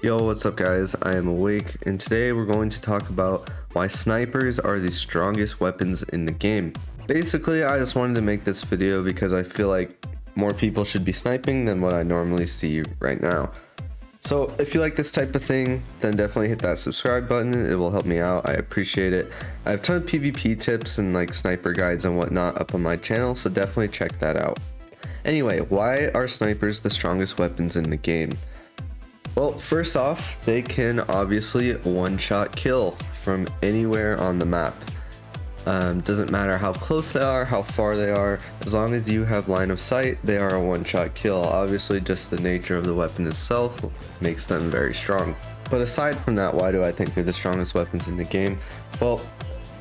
Yo, what's up guys? I am Awake, and today we're going to talk about why snipers are the strongest weapons in the game. Basically, I just wanted to make this video because I feel like more people should be sniping than what I normally see right now. So if you like this type of thing, then definitely hit that subscribe button. It will help me out. I appreciate it. I have a ton of PvP tips and like sniper guides and whatnot up on my channel, so definitely check that out. Anyway, why are snipers the strongest weapons in the game? Well, first off, they can obviously one-shot kill from anywhere on the map. Doesn't matter how close they are, how far they are, as long as you have line of sight, they are a one-shot kill. Obviously, just the nature of the weapon itself makes them very strong. But aside from that, why do I think they're the strongest weapons in the game? Well,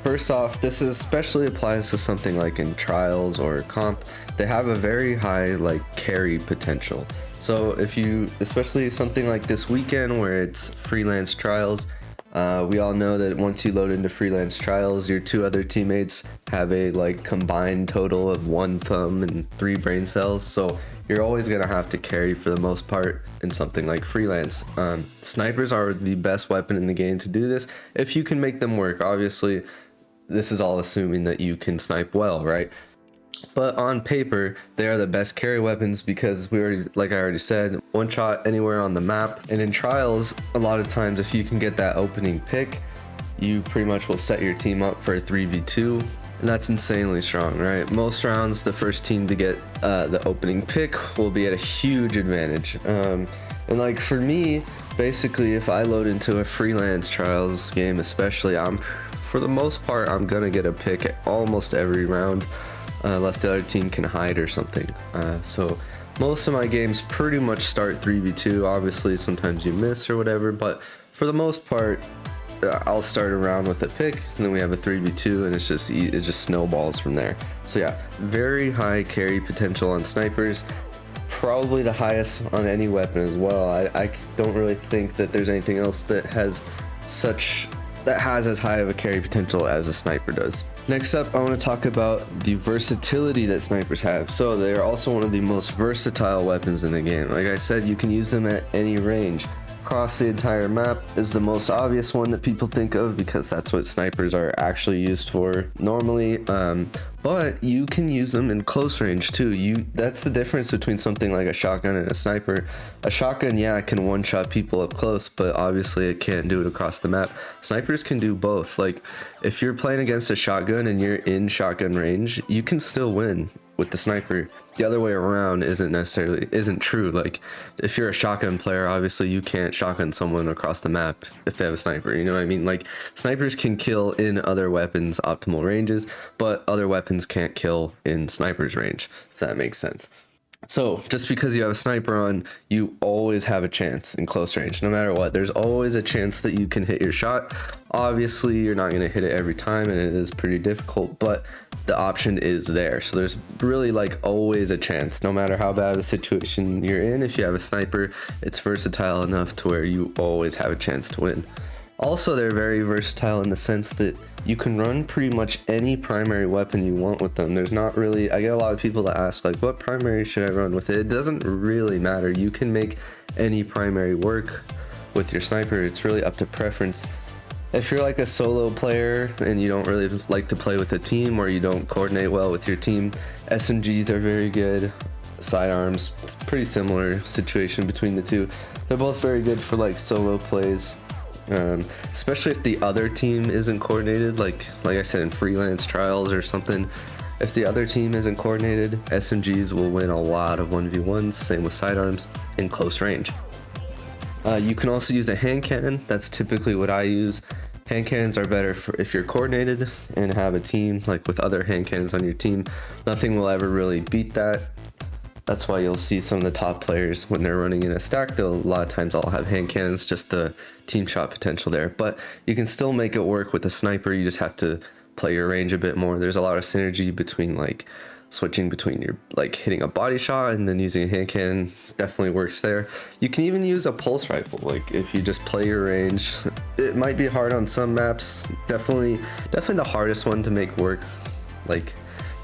first off, this especially applies to something like in trials or comp. They have a very high carry potential. So if you, especially something like this weekend where it's freelance trials, we all know that once you load into freelance trials, your two other teammates have a combined total of 1 thumb and 3 brain cells. So you're always gonna have to carry for the most part in something like freelance. Snipers are the best weapon in the game to do this if you can make them work. Obviously, this is all assuming that you can snipe well, right? But on paper, they are the best carry weapons because I already said, one shot anywhere on the map. And in trials, a lot of times if you can get that opening pick, you pretty much will set your team up for a 3v2. And that's insanely strong, right? Most rounds, the first team to get the opening pick will be at a huge advantage. And for me, basically, if I load into a freelance trials game, especially, for the most part, I'm gonna get a pick at almost every round. Unless the other team can hide or something. So most of my games pretty much start 3v2. Obviously, sometimes you miss or whatever, but for the most part, I'll start around with a pick, and then we have a 3v2, and it just snowballs from there. So yeah, very high carry potential on snipers. Probably the highest on any weapon as well. I don't really think that there's anything else that has as high of a carry potential as a sniper does. Next up, I want to talk about the versatility that snipers have. So they are also one of the most versatile weapons in the game. Like I said, you can use them at any range. Across the entire map is the most obvious one that people think of because that's what snipers are actually used for normally. But you can use them in close range too. That's the difference between something like a shotgun and a sniper. A shotgun, yeah, can one-shot people up close, but obviously it can't do it across the map. Snipers can do both. Like if you're playing against a shotgun and you're in shotgun range, you can still win with the sniper. The other way around isn't true. Like if you're a shotgun player, obviously you can't shotgun someone across the map if they have a sniper, you know what I mean? Like snipers can kill in other weapons optimal ranges, but other weapons can't kill in snipers range, if that makes sense. So just because you have a sniper on, you always have a chance in close range. No matter what, there's always a chance that you can hit your shot. Obviously, you're not going to hit it every time, and it is pretty difficult, but the option is there. So there's really always a chance, no matter how bad of a situation you're in. If you have a sniper, it's versatile enough to where you always have a chance to win. Also, they're very versatile in the sense that you can run pretty much any primary weapon you want with them. There's not really, I get a lot of people that ask what primary should I run with it? It doesn't really matter. You can make any primary work with your sniper. It's really up to preference. If you're a solo player and you don't really like to play with a team or you don't coordinate well with your team, SMGs are very good. Sidearms, pretty similar situation between the two. They're both very good for solo plays. Especially if the other team isn't coordinated, like I said in freelance trials or something. If the other team isn't coordinated, SMGs will win a lot of 1v1s, same with sidearms in close range. You can also use a hand cannon. That's typically what I use. Hand cannons are better for if you're coordinated and have a team with other hand cannons on your team. Nothing will ever really beat that. That's why you'll see some of the top players when they're running in a stack, they'll a lot of times all have hand cannons, just the team shot potential there. But you can still make it work with a sniper. You just have to play your range a bit more. There's a lot of synergy between switching between your hitting a body shot and then using a hand cannon. Definitely works there. You can even use a pulse rifle. If you just play your range, it might be hard on some maps. Definitely the hardest one to make work.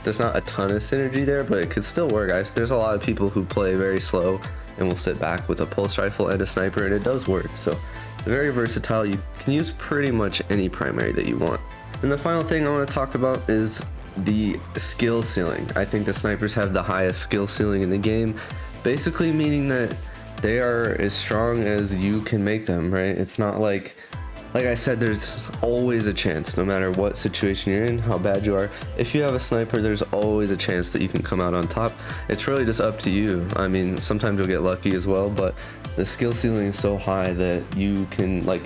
There's not a ton of synergy there, but it could still work. There's a lot of people who play very slow and will sit back with a pulse rifle and a sniper, and it does work. So very versatile. You can use pretty much any primary that you want. And the final thing I want to talk about is the skill ceiling. I think the snipers have the highest skill ceiling in the game, basically meaning that they are as strong as you can make them, right? It's not like I said, there's always a chance, no matter what situation you're in, how bad you are. If you have a sniper, there's always a chance that you can come out on top. It's really just up to you. I mean, sometimes you'll get lucky as well, but the skill ceiling is so high that you can, like,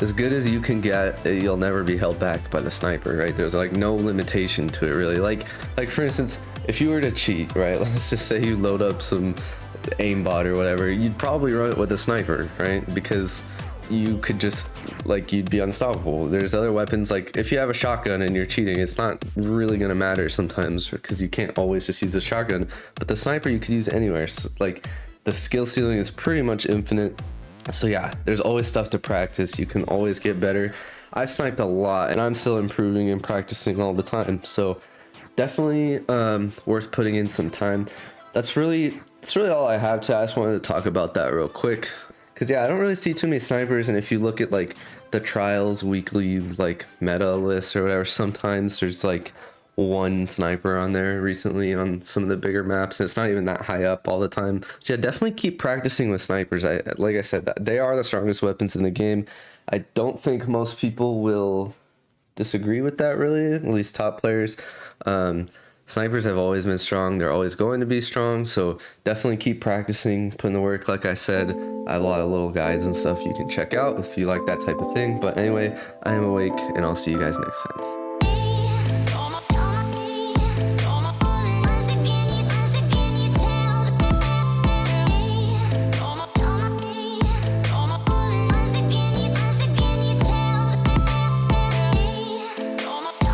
as good as you can get, you'll never be held back by the sniper, right? There's like no limitation to it, really. Like for instance, if you were to cheat, right? Let's just say you load up some aimbot or whatever, you'd probably run it with a sniper, right? Because you could just, like, you'd be unstoppable. There's other weapons, like if you have a shotgun and you're cheating, it's not really gonna matter sometimes because you can't always just use a shotgun, but the sniper you could use anywhere. So, like, the skill ceiling is pretty much infinite. So yeah, there's always stuff to practice. You can always get better. I've sniped a lot and I'm still improving and practicing all the time. So definitely worth putting in some time. That's really all I have to. I just wanted to talk about that real quick. Cause yeah, I don't really see too many snipers. And if you look at like the trials weekly, like meta lists or whatever, sometimes there's like one sniper on there recently on some of the bigger maps, and it's not even that high up all the time. So yeah, definitely keep practicing with snipers. Like I said, they are the strongest weapons in the game. I don't think most people will disagree with that, really, at least top players. Snipers have always been strong. They're always going to be strong. So definitely keep practicing, putting the work. Like I said, I have a lot of little guides and stuff you can check out if you like that type of thing. But anyway, I am Awake, and I'll see you guys next time.